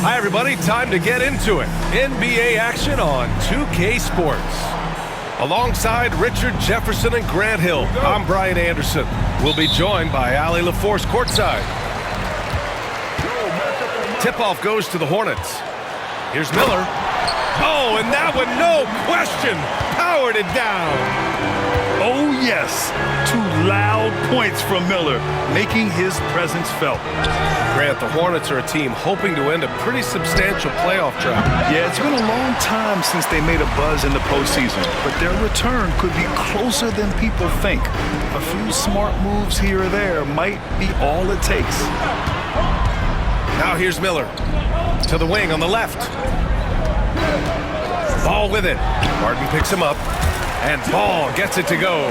Hi, everybody. Time to get into it. NBA action on 2K Sports. Alongside Richard Jefferson and Grant Hill, I'm Brian Anderson. We'll be joined by Allie LaForce courtside. Tip-off goes to the Hornets. Here's Miller. Oh, and that one, no question, powered it down. Oh, yes. 2 loud points from Miller, making his presence felt. Grant, the Hornets are a team hoping to end a pretty substantial playoff drought. Yeah, it's been a long time since they made a buzz in the postseason, but their return could be closer than people think. A few smart moves here or there might be all it takes. Now here's Miller to the wing on the left. Ball with it. Martin picks him up, and Ball gets it to go.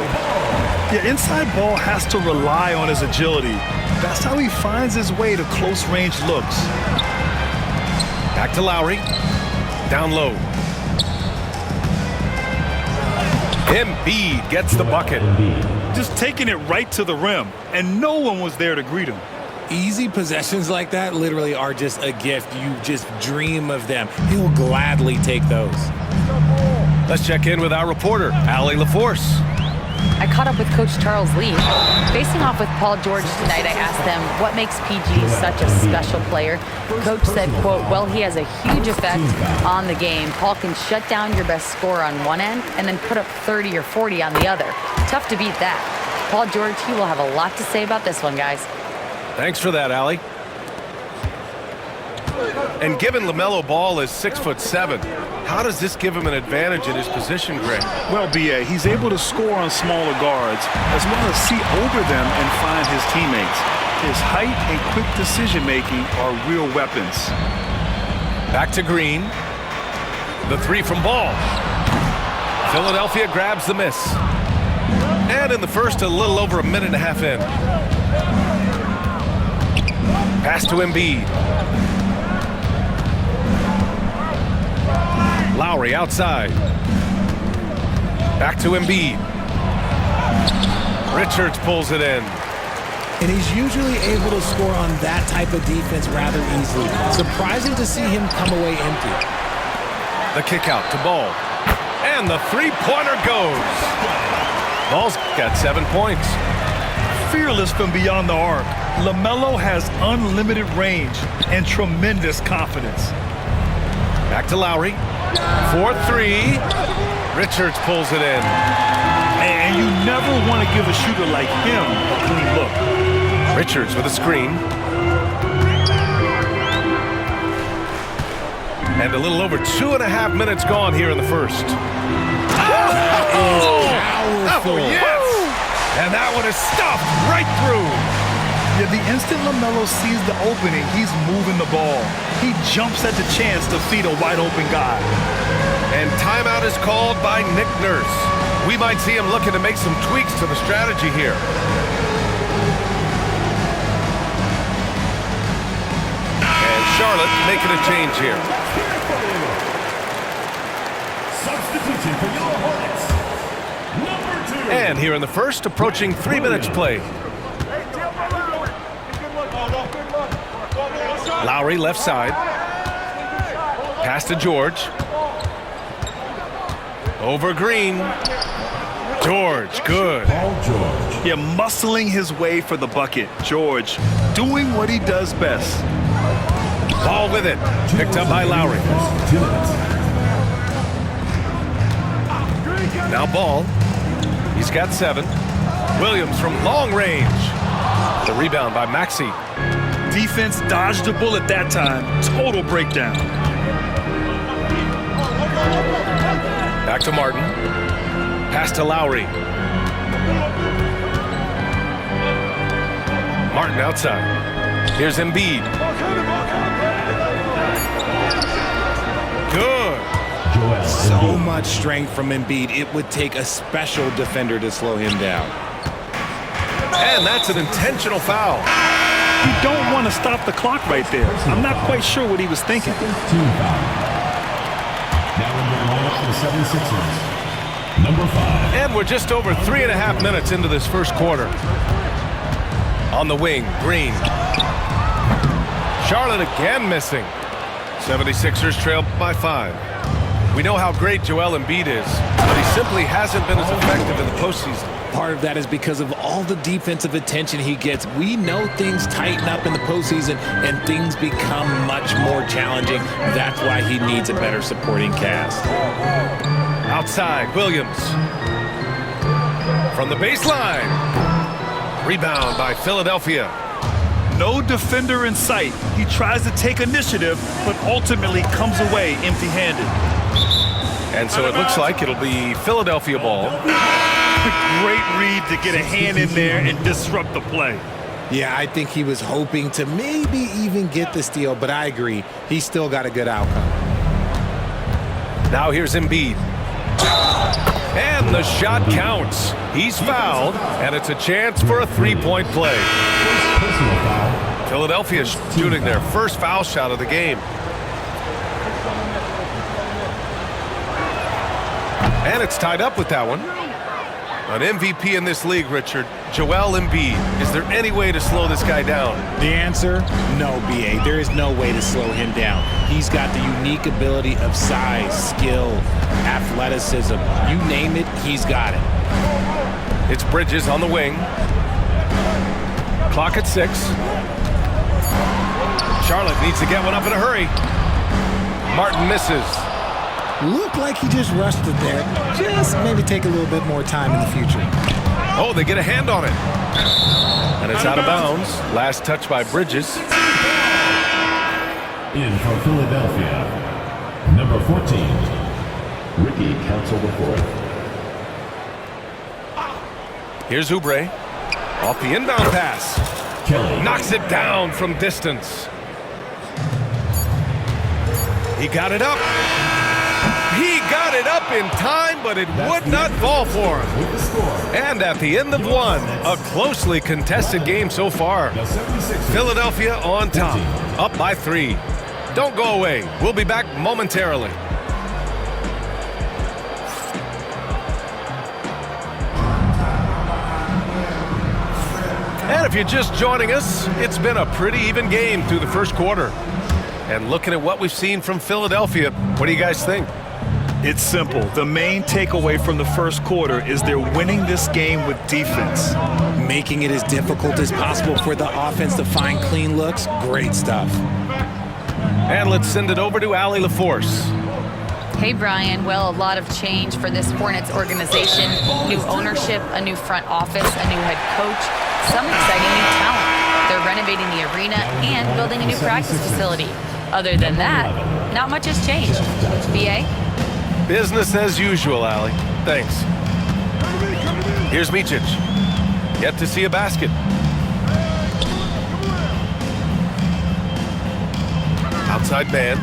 Yeah, inside Ball has to rely on his agility. That's how he finds his way to close-range looks. Back to Lowry. Down low. Embiid gets the bucket. Just taking it right to the rim, and no one was there to greet him. Easy possessions like that literally are just a gift. You just dream of them. He'll gladly take those. Let's check in with our reporter, Allie LaForce. I caught up with Coach Charles Lee. Facing off with Paul George tonight, I asked them what makes PG such a special player. Coach said, quote, well, he has a huge effect on the game. Paul can shut down your best scorer on one end and then put up 30 or 40 on the other. Tough to beat that. Paul George, he will have a lot to say about this one, guys. Thanks for that, Allie. And given LaMelo Ball is 6'7", how does this give him an advantage in his position, Greg? Well, B.A., he's able to score on smaller guards, as well as see over them and find his teammates. His height and quick decision-making are real weapons. Back to Green. The three from Ball. Philadelphia grabs the miss. And in the first, a little over a minute and a half in. Pass to Embiid. Lowry outside. Back to Embiid. Richards pulls it in. And he's usually able to score on that type of defense rather easily. Surprising to see him come away empty. The kick out to Ball. And the three-pointer goes. Ball's got 7 points. Fearless from beyond the arc, LaMelo has unlimited range and tremendous confidence. Back to Lowry. 4-3. Richards pulls it in. And you never want to give a shooter like him a clean look. Richards with a screen. And a little over 2.5 minutes gone here in the first. Powerful. Yes! And that one is stuffed right through. Yeah, the instant LaMelo sees the opening, he's moving the ball. He jumps at the chance to feed a wide-open guy. And timeout is called by Nick Nurse. We might see him looking to make some tweaks to the strategy here. And Charlotte making a change here. Substitution for your Hornets. Number 2. And here in the first, approaching 3 minutes played. Lowry left side. Pass to George. Over Green. George, good. Yeah, muscling his way for the bucket. George doing what he does best. Ball with it. Picked up by Lowry. Now Ball. He's got 7. Williams from long range. The rebound by Maxey. Defense dodged a bullet that time. Total breakdown. Back to Martin. Pass to Lowry. Martin outside. Here's Embiid. Good. So much strength from Embiid. It would take a special defender to slow him down. And that's an intentional foul. You don't want to stop the clock right there. I'm not quite sure what he was thinking. Now in the lineup for the 76ers, number 5. And we're just over 3.5 minutes into this first quarter. On the wing, Green. Charlotte again missing. 76ers trail by 5. We know how great Joel Embiid is, but he simply hasn't been as effective in the postseason. Part of that is because of all the defensive attention he gets. We know things tighten up in the postseason and things become much more challenging. That's why he needs a better supporting cast. Outside, Williams. From the baseline. Rebound by Philadelphia. No defender in sight. He tries to take initiative, but ultimately comes away empty-handed. And so it looks like it'll be Philadelphia ball. Great read to get a hand in there and disrupt the play. Yeah, I think he was hoping to maybe even get the steal, but I agree. He still got a good outcome. Now here's Embiid. And the shot counts. He's fouled, and it's a chance for a three-point play. Philadelphia shooting their first foul shot of the game. And it's tied up with that one. An MVP in this league, Richard, Joel Embiid. Is there any way to slow this guy down? The answer, no, B.A. There is no way to slow him down. He's got the unique ability of size, skill, athleticism. You name it, he's got it. It's Bridges on the wing. Clock at 6. Charlotte needs to get one up in a hurry. Martin misses. Looked like he just rushed it there. Just maybe take a little bit more time in the future. Oh, they get a hand on it. And it's out of bounds. Last touch by Bridges. In for Philadelphia, number 14, Ricky Council the fourth. Here's Oubre. Off the inbound pass. Kelly Knocks it down from distance. He got it up. He got it up in time, but it would not fall for him. with the score. And at the end of one, a closely contested game so far. The 76ers Philadelphia on top, up by 3. Don't go away. We'll be back momentarily. And if you're just joining us, it's been a pretty even game through the first quarter. And looking at what we've seen from Philadelphia, what do you guys think? It's simple. The main takeaway from the first quarter is they're winning this game with defense. Making it as difficult as possible for the offense to find clean looks. Great stuff. And let's send it over to Allie LaForce. Hey, Brian. Well, a lot of change for this Hornets organization. New ownership, a new front office, a new head coach, some exciting new talent. They're renovating the arena and building a new practice facility. Other than that, not much has changed. B.A.? Business as usual, Allie. Thanks. Here's Micic. Yet to see a basket. Outside man.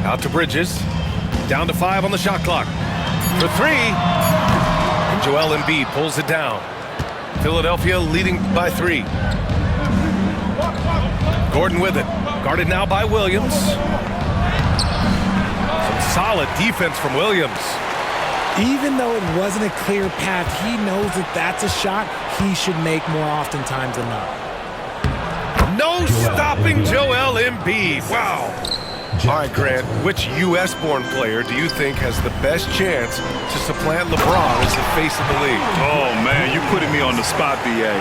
Out to Bridges. Down to 5 on the shot clock. For 3. And Joel Embiid pulls it down. Philadelphia leading by 3. Gordon with it. Guarded now by Williams. Some solid defense from Williams. Even though it wasn't a clear path, he knows that that's a shot he should make more oftentimes than not. No stopping Joel Embiid. Wow. All right, Grant, which U.S.-born player do you think has the best chance to supplant LeBron as the face of the league? Oh, man, you're putting me on the spot, B.A.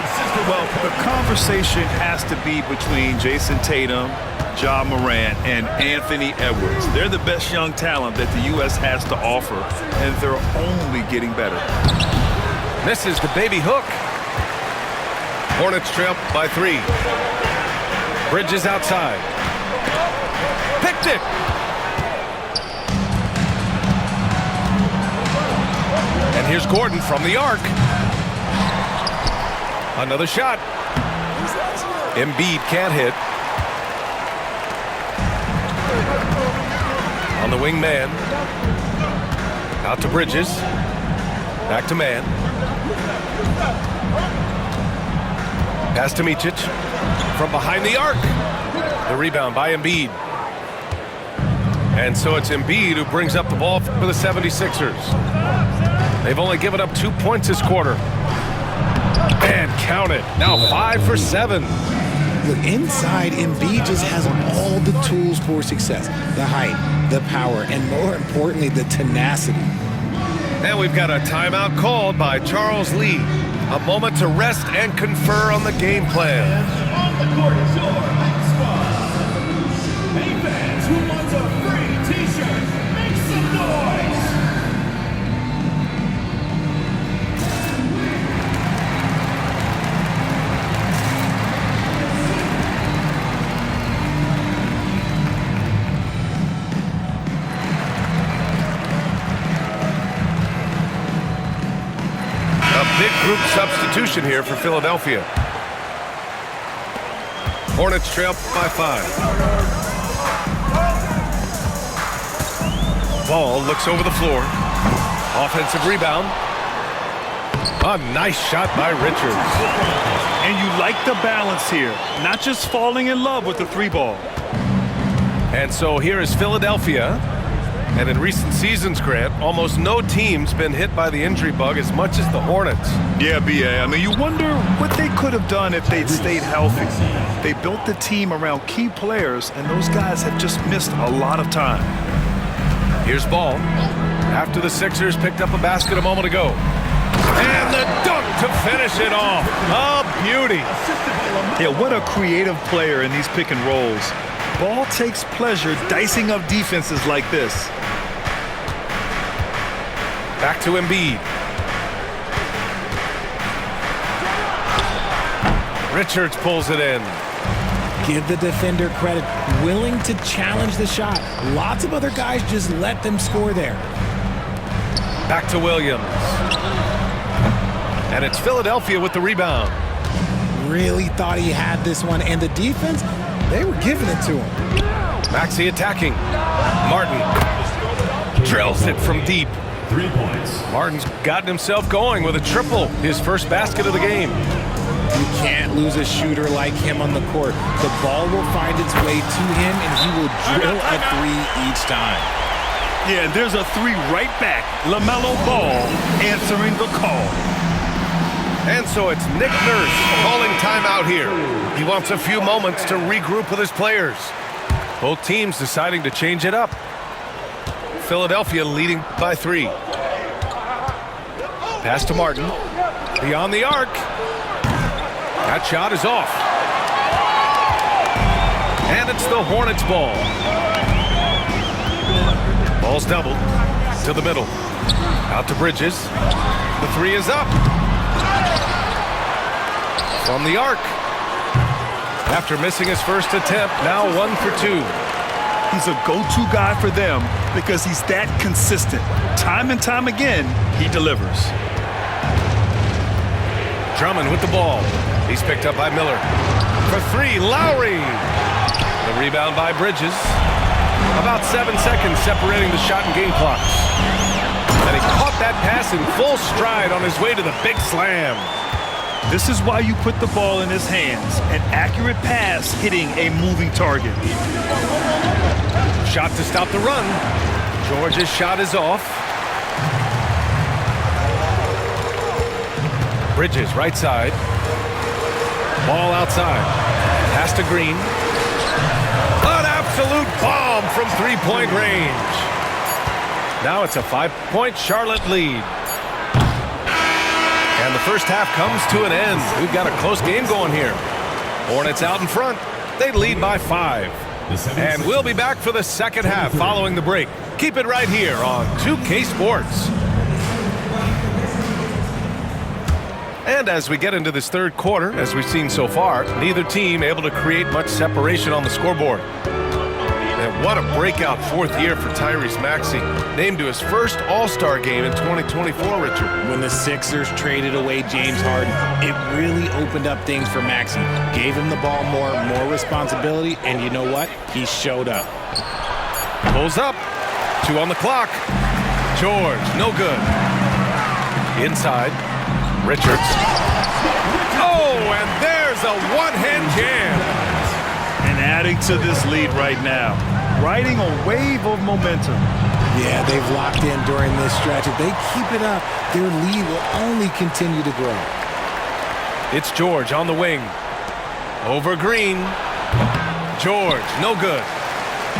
Well, the conversation has to be between Jason Tatum, Ja Morant, and Anthony Edwards. They're the best young talent that the U.S. has to offer, and they're only getting better. Misses the baby hook. Hornets trail by 3. Bridges outside. Picked it. And here's Gordon from the arc. Another shot. Embiid can't hit. On the wing man. Out to Bridges. Back to man. Pass to Micic. From behind the arc. The rebound by Embiid. And so it's Embiid who brings up the ball for the 76ers. They've only given up 2 points this quarter. And count it. Now 5 for 7. Look, inside, Embiid just has all the tools for success. The height, the power, and more importantly, the tenacity. And we've got a timeout called by Charles Lee. A moment to rest and confer on the game plan. On the court is your squad. Any fans who want a free t-shirt, make some noise. Big group substitution here for Philadelphia. Hornets trail by 5. Ball looks over the floor. Offensive rebound. A nice shot by Richards. And you like the balance here, not just falling in love with the 3-ball. And so here is Philadelphia. And in recent seasons, Grant, almost no team's been hit by the injury bug as much as the Hornets. Yeah, B.A. I mean, you wonder what they could have done if they'd stayed healthy. They built the team around key players, and those guys have just missed a lot of time. Here's Ball. After the Sixers picked up a basket a moment ago. And the dunk to finish it off. A beauty. Yeah, what a creative player in these pick and rolls. Ball takes pleasure dicing up defenses like this. Back to Embiid. Richards pulls it in. Give the defender credit, willing to challenge the shot. Lots of other guys just let them score there. Back to Williams. And it's Philadelphia with the rebound. Really thought he had this one, and the defense, they were giving it to him. Maxey attacking. Martin drills it from deep. 3 points. Martin's gotten himself going with a triple, his first basket of the game. You can't lose a shooter like him on the court. The ball will find its way to him, and he will drill a 3 each time. Yeah, and there's a 3 right back. LaMelo Ball answering the call. And so it's Nick Nurse calling timeout here. He wants a few moments to regroup with his players. Both teams deciding to change it up. Philadelphia leading by 3. Pass to Martin. Beyond the arc. That shot is off. And it's the Hornets ball. Ball's doubled to the middle. Out to Bridges. The 3 is up. From the arc. After missing his first attempt, now 1 for 2. He's a go-to guy for them because he's that consistent. Time and time again, he delivers. Drummond with the ball. He's picked up by Miller. For 3, Lowry. The rebound by Bridges. About 7 seconds separating the shot and game clocks. And he caught that pass in full stride on his way to the big slam. This is why you put the ball in his hands. An accurate pass hitting a moving target. Shot to stop the run. George's shot is off. Bridges, right side. Ball outside. Pass to Green. An absolute bomb from 3-point range. Now it's a 5-point Charlotte lead. And the first half comes to an end. We've got a close game going here. Hornets out in front. They lead by 5. And we'll be back for the second half following the break. Keep it right here on 2K Sports. And as we get into this third quarter, as we've seen so far, neither team able to create much separation on the scoreboard. And what a breakout 4th year for Tyrese Maxey. Named to his first All-Star game in 2024, Richard. When the Sixers traded away James Harden, it really opened up things for Maxey. Gave him the ball more responsibility, and you know what? He showed up. Pulls up. 2 on the clock. George, no good. Inside. Richards. Oh, and there's a one-hand jam. And adding to this lead right now. Riding a wave of momentum. Yeah, they've locked in during this stretch. If they keep it up, their lead will only continue to grow. It's George on the wing. Over Green. George, no good.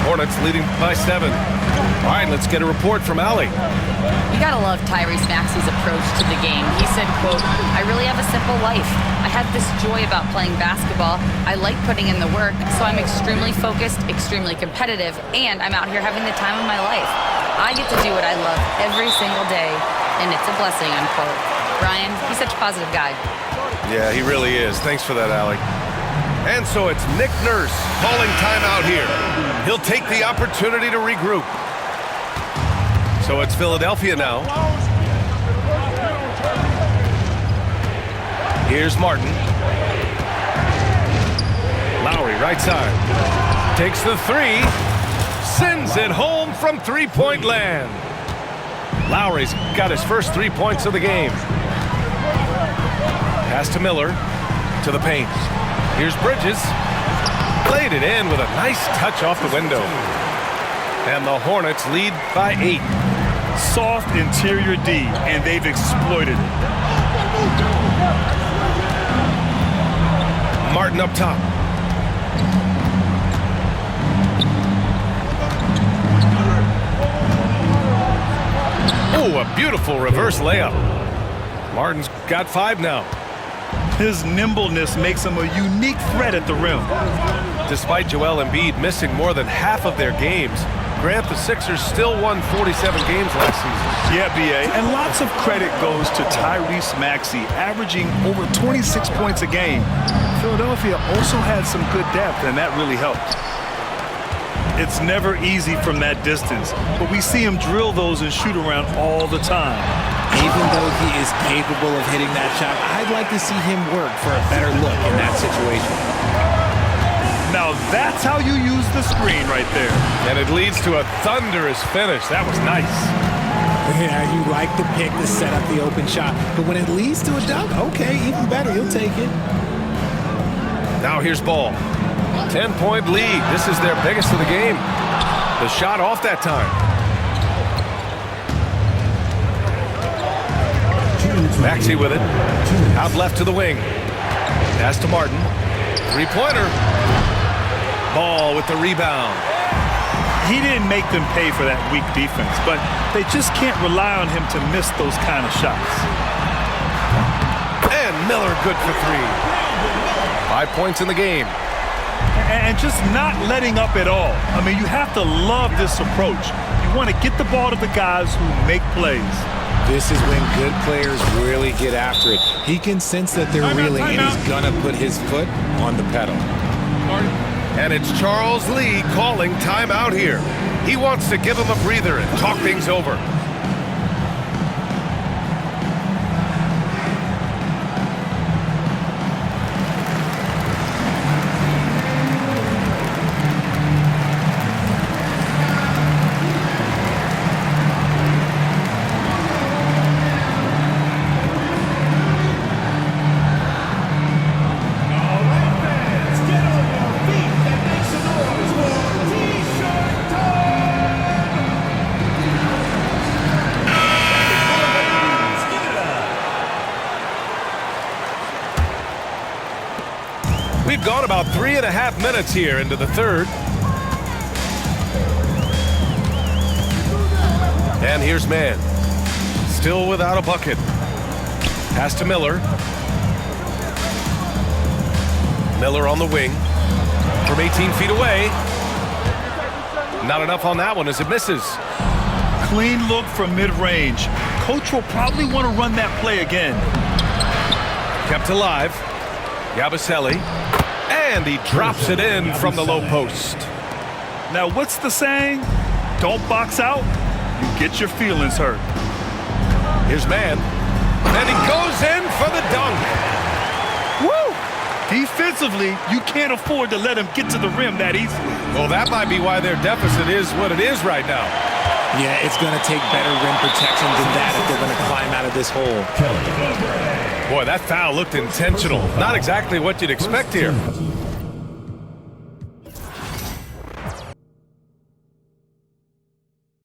Hornets leading by 7. All right, let's get a report from Allie. You gotta love Tyrese Maxey's approach to the game. He said, quote, "I really have a simple life. I have this joy about playing basketball. I like putting in the work, so I'm extremely focused, extremely competitive, and I'm out here having the time of my life. I get to do what I love every single day, and it's a blessing," unquote. Brian, he's such a positive guy. Yeah, he really is. Thanks for that, Allie. And so it's Nick Nurse calling timeout here. He'll take the opportunity to regroup. So it's Philadelphia now. Here's Martin. Lowry, right side. Takes the 3. Sends it home from three-point land. Lowry's got his first 3 points of the game. Pass to Miller. To the paint. Here's Bridges. Played it in with a nice touch off the window. And the Hornets lead by 8. Soft interior D, and they've exploited it. Martin up top. Oh, a beautiful reverse layup. Martin's got 5 now. His nimbleness makes him a unique threat at the rim. Despite Joel Embiid missing more than half of their games, Grant, the Sixers still won 47 games last season. Yeah, B.A. And lots of credit goes to Tyrese Maxey, averaging over 26 points a game. Philadelphia also had some good depth, and that really helped. It's never easy from that distance, but we see him drill those and shoot around all the time. Even though he is capable of hitting that shot, I'd like to see him work for a better look in that situation. Now that's how you use the screen right there. And it leads to a thunderous finish. That was nice. Yeah, you like the pick to set up the open shot, but when it leads to a dunk, okay, even better, you'll take it. Now here's Ball. 10-point lead. This is their biggest of the game. The shot off that time. Maxey with it. Out left to the wing. Pass to Martin. Three-pointer. Ball with the rebound. He didn't make them pay for that weak defense, but they just can't rely on him to miss those kind of shots. And Miller good for 3. 5 points in the game. And just not letting up at all. I mean, you have to love this approach. You want to get the ball to the guys who make plays. This is when good players really get after it. He can sense that they're reeling, and he's going to put his foot on the pedal. And it's Charles Lee calling timeout here. He wants to give him a breather and talk things over. We've gone about 3.5 minutes here into the third. And here's Mann. Still without a bucket. Pass to Miller. Miller on the wing. From 18 feet away. Not enough on that one as it misses. Clean look from mid-range. Coach will probably want to run that play again. Kept alive. Yabusele. And he drops it in from the low post. Now, what's the saying? Don't box out, you get your feelings hurt. Here's Mann. And he goes in for the dunk. Woo! Defensively, you can't afford to let him get to the rim that easily. Well, that might be why their deficit is what it is right now. Yeah, it's going to take better rim protection than that if they're going to climb out of this hole. Boy, that foul looked intentional. Not exactly what you'd expect here.